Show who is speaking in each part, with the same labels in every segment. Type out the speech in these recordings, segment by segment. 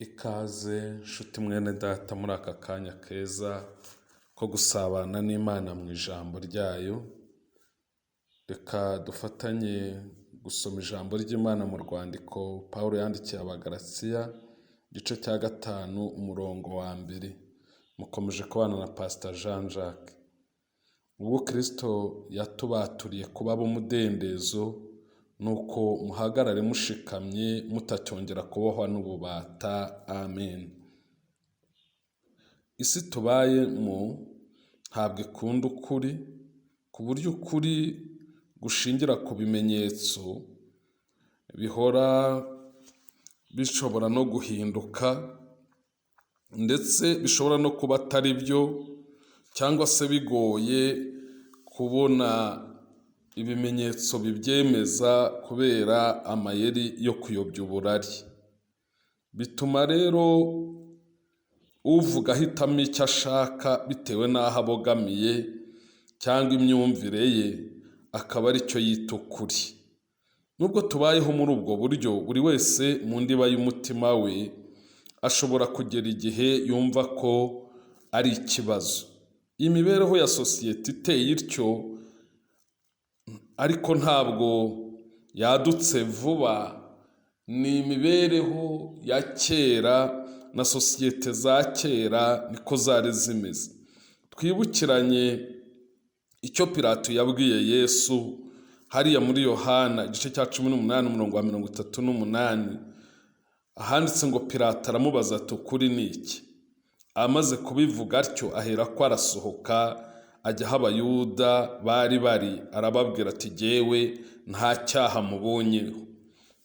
Speaker 1: Ikaze nshuti mwene data muri aka kanya keza ko gusabana n'Imana mu ijambo ryayo. Reka dufatanye gusoma ijambo ry'Imana mu rwandiko Pawulo yandikiye Abagalatiya, igice cya 5 umurongo wa 2. Mukomeje kubana na Pastor Jean Jacques. Ubwo Kristo yatubaturiye kuba b'umudendezo, nuko muhagarare mushikamye mutacyongera kubohwa n'ububata. Amen. Isi tubayemo ntabwo ikunda ukuri, ku buryo ukuri gushingira ku bimenyetso bihora bishobora no guhinduka, ndetse bishobora no kuba atari byo, cyangwa se bigoye kubona ibimenyetso bibyemeza kubera amayeri yo kuyobya uburari. Bituma rero uvuga ahitamo icyo ashaka bitewe n'aho abogamiye cyangwa imyumvire ye, akaba ari cyo yita ukuri. Nubwo tubayeho muri ubwo buryo, buri wese mu ndiba y'umutima we ashobora kugera igihe yumva ko ari ikibazo. Imibereho ya sosiyete iteye ityo, ariko ntabwo yadutse vuba. Ni imibereho ya kera, na sosiyete za kera niko zari zimeze. Twibukiranye icyo Pilato yabwiye Yesu hariya muri Yohana igice cya 18 umurongo wa 38, ahanditse ngo Pilato aramubaza ati ukuri ni iki? Amaze kubivuga atyo ahera ko arasohoka ajya aho Abayuda bari, arababwira ati jyewe nta cyaha mubonyeho.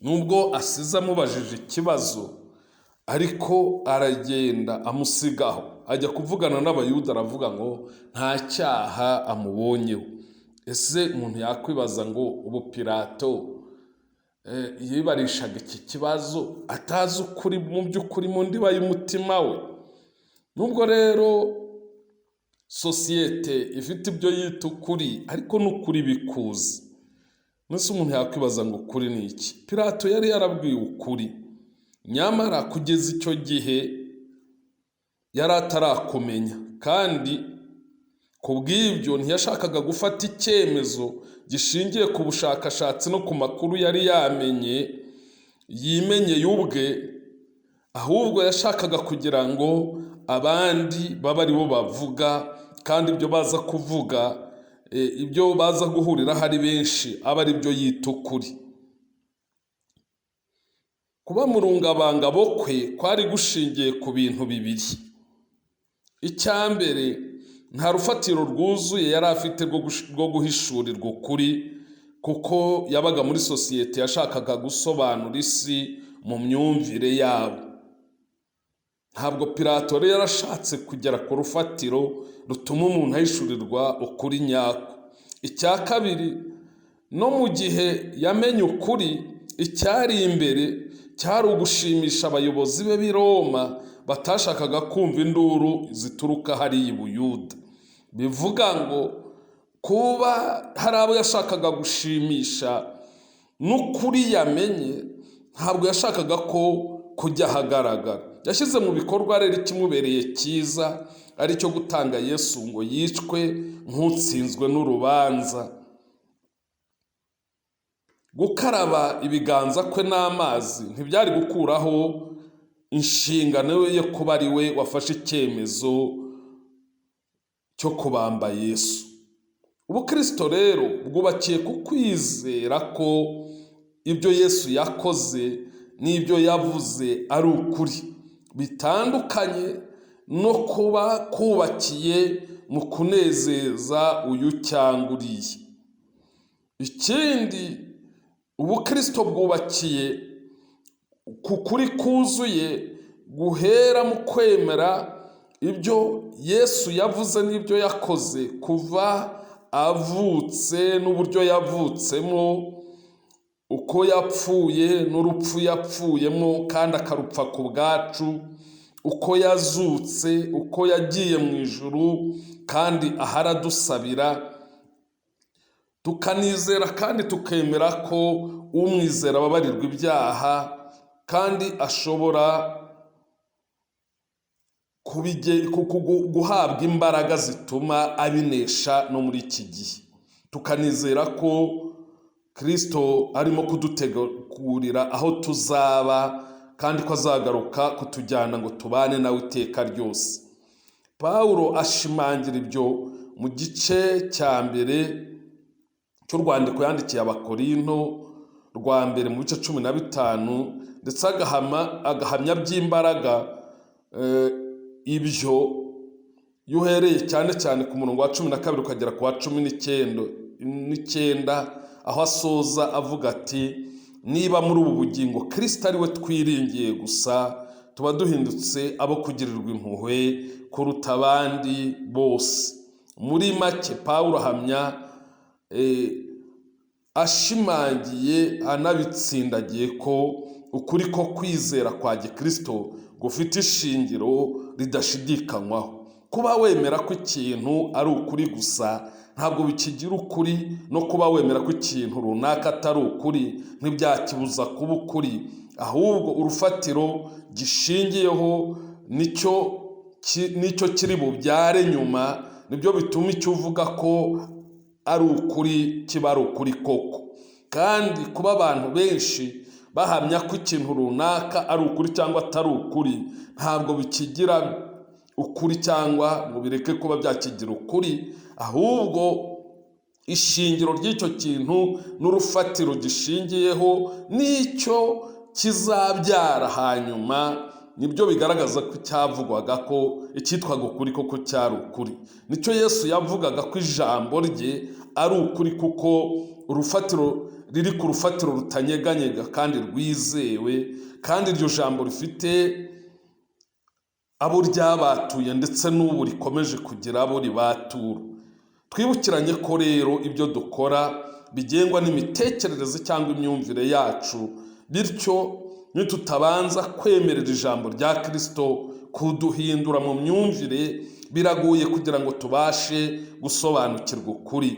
Speaker 1: Nubwo asize amubajije ikibazo, ariko aragenda amusigaho, ajya kuvugana n'Abayuda aravuga ngo nta cyaha amubonyeho. Ese umuntu yakwibaza ngo ubu Pilato yibarishaga iki kibazo atazi ukuri mu by'ukuri mu ndiba y'umutima we? Nubwo rero sosiyete ifite ibyo yita ukuri, ariko n'ukuri bikuzi. Nese umuntu yakwibaza ngo ukuri ni iki? Pilato yari yarabwiwe ukuri, nyamara kugeza icyo gihe yari atarakumenya, kandi ku bw'ibyo ntiyashakaga gufata icyemezo gishingiye ku bushakashatsi no ku makuru yari yamenye yimenyeye ubwe, ahubwo yashakaga kugira ngo abandi baba ari bo bavuga, kandi ibyo baza kuvuga, ibyo baza guhuriraho ari benshi, aba ari byo yita ukuri. Kuba mu rungabangabo kwe kwari gushingiye ku bintu bibiri. Icya mbere, nta rufatiro rwuzuye yari afite rwo guhishurirwa ukuri, kuko yabaga muri sosiyete yashakaga gusobanura isi mu myumvire yabo. Ntabwo Pilato yari yarashatse kugera ku rufatiro rutuma umuntu ahishurirwa ukuri nyako. Icya kabiri, no mu gihe yamenye ukuri, icyari imbere cyari ugushimisha abayobozi be b'i Roma batashakaga kumva induru zituruka hariya i Buyuda. Bivuga ngo kuba hari abo yashakaga gushimisha n'ukuri yamenye, ntabwo yashakaga ko kujya ahagaragara. Yashyize mu bikorwa rero ikimubereye cyiza, ari cyo gutanga Yesu ngo yicwe nk'utsinzwe n'urubanza. Gukaraba ibiganza kwe n'amazi ntibyari gukuraho inshingano ye kuba ari we wafashe icyemezo cyo kubamba Yesu. Ubukristo rero bwubakiye ku kwizera ko ibyo Yesu yakoze n'ibyo yavuze ari ukuri, bitandukanye no kuba kubakiye mu kunezeza uyu cyangwa uriya. Ikindi, ubukristo bwubakiye ku kuri kuzuye guhera mu kwemera ibyo Yesu yavuze n'ibyo yakoze kuva avutse n'uburyo yavutsemo, uko yapfuye n'urupfu yapfuyemo kandi akarupfa ku bwacu, uko yazutse, uko yagiye mu ijuru kandi ahara dusabira. Tukanizera kandi tukemera ko umwizera ababarirwa ibyaha kandi ashobora guhabwa imbaraga zituma abinesha no muri iki gihe. Tukanizera ko Kristo arimo kudutegurira aho tuzaba kandi ko azagaruka kutujyana ngo tubane nawe iteka ryose. Pawulo ashimangira ibyo mu gice cya mbere cy'urwandiko yandikiye Abakorinto rwa mbere mu bice 15, ndetse agahamya by'imbaraga ibyo yuhereye cyane cyane ku murongo wa 12 ukagera ku wa 19, aho asoza avuga ati niba muri ubu bugingo Kristo ari we twiringiye gusa, tuba duhindutse abo kugirirwa impuhwe kuruta abandi bose. Muri make Pawulo ahamya ashimangiye anabitsindagiye ko ukuri ko kwizera kwa Gikristo gufite ishingiro ridashidikanywaho. Kuba wemera ko ikintu ari ukuri gusa ntabwo bikigira ukuri, no kuba wemera ko ikintu runaka atari ukuri ntibyakibuza kuba ukuri, ahubwo urufatiro gishingiyeho nicyo kiri bubyare nyuma, nibyo bituma icyo uvuga ko ari ukuri kiba ari ukuri koko. Kandi kuba abantu benshi bahamya ko ikintu runaka ari ukuri cyangwa atari ukuri ntabwo bikigira ukuri cyangwa ngo bireke kuba byakigira ukuri, ahubwo ishingiro ry'icyo kintu n'urufatiro gishingiyeho n'icyo kizabyara hanyuma nibyo bigaragaza ko cyavugwaga ko icyitwaga ukuri koko cyari ukuri. Nicyo Yesu yavugaga ko ijambo rye ari ukuri, kuko urufatiro riri ku rufatiro rutanyeganyega kandi rwizewe, kandi iryo jambo rifite abo ryabatuye ndetse n'ubu rikomeje kugira abo ribatura. Twibukiranye ko rero ibyo dukora bigengwa n'imitekerereze cyangwa imyumvire yacu, bityo nitutabanza kwemerera ijambo rya Kristo kuduhindura mu myumvire, biragoye kugira ngo tubashe gusobanukirwa ukuri.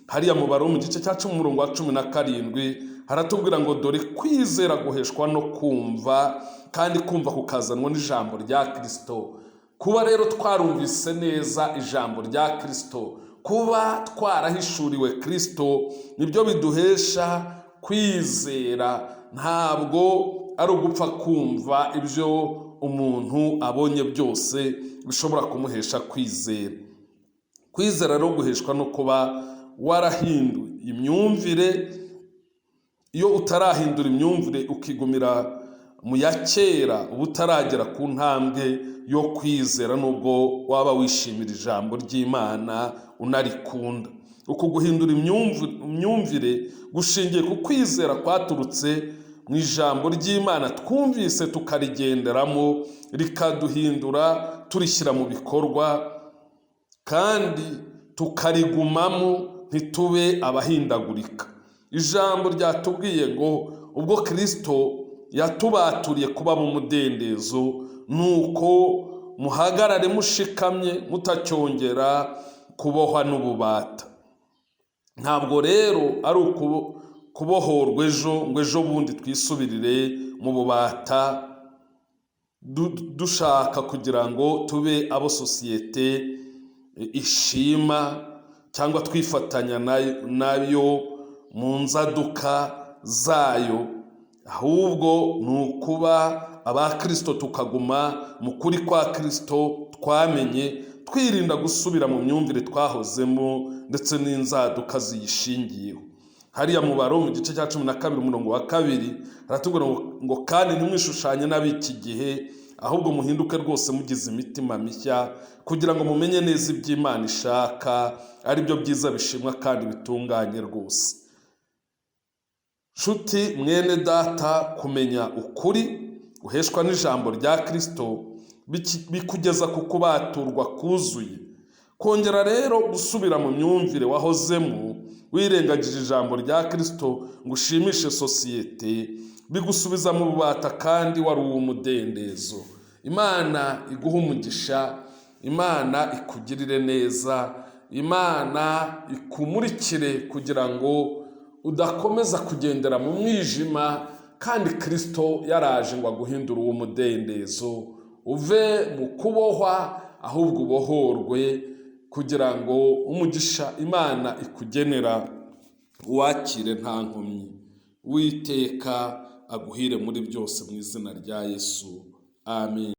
Speaker 1: Hariya mu Baroma mu gice cya 10 umurongo wa 17 haratubwira ngo dore kwizera guheshwa no kumva, kandi kumva kukazanwa n'ijambo rya Kristo. Kuba rero twarumvise neza ijambo rya Kristo, kuba twarahishuriwe Kristo, nibyo biduhesha kwizera. Ntabwo ari ugupfa kumva ibyo umuntu abonye byose bishobora kumuhesha kwizera. Kwizera rero guheshwa no kuba warahinduye imyumvire. Iyo utarahindura imyumvire ukigumira mu ya kera, uba utaragera ku ntambwe yo kwizera nubwo waba wishimira ijambo ry'Imana unarikunda. Uku guhindura imyumvire gushingiye ku kwizera kwaturutse mu ijambo ry'Imana twumvise tukarigenderamo, rikaduhindura turishyira mu bikorwa kandi tukarigumamo, ntitube abahindagurika. Ijambo ryatubwiye ngo ubwo Kristo yatubaturiye kuba mu mudendezo, nuko muhagarare mushikamye mutacyongera kubohwa n'ububata. Ntabwo rero ari kubohorwa ngo ejo bundi twisubirire mu bubata dushaka kugira ngo tube abo sosiyete ishima cyangwa twifatanya nayo mu nzaduka zayo, ahubwo ni ukuba aba Kristo tukaguma mu kuri kwa Kristo twamenye, twirinda gusubira mu myumvire twahozemo ndetse n'inzaduka ziyishingiyeho. Hariya mu Baroma mu gice cya 12 umurongo wa 2 haratubwira ngo kandi ntimwishushanye n'ab'iki gihe, ahubwo muhinduke rwose mugize imitima mishya, kugira ngo mumenye neza iby'Imana ishaka, ari byo byiza bishimwa kandi bitunganye rwose. Nshuti mwene data, kumenya ukuri guheshwa n'ijambo rya Kristo bikugeza ku kubaturwa kuzuye. Kongera rero gusubira mu myumvire wahozemo wirengagije ijambo rya Kristo ngo ushimishe sosiyete, bigusubiza mu bubata kandi wari uw'umudendezo. Imana iguha umugisha, Imana ikugirire neza, Imana ikumurikire kugira ngo udakomeza kugendera mu mwijima, kandi Kristo yaraje ngo aguhindure uw'umudendezo, uve mu kubohwa, ahubwo ubohorwe, kugira ngo umugisha Imana ikugenera uwakire nta nkomyi. Uwiteka aguhire muri byose mu izina rya Yesu. Amen.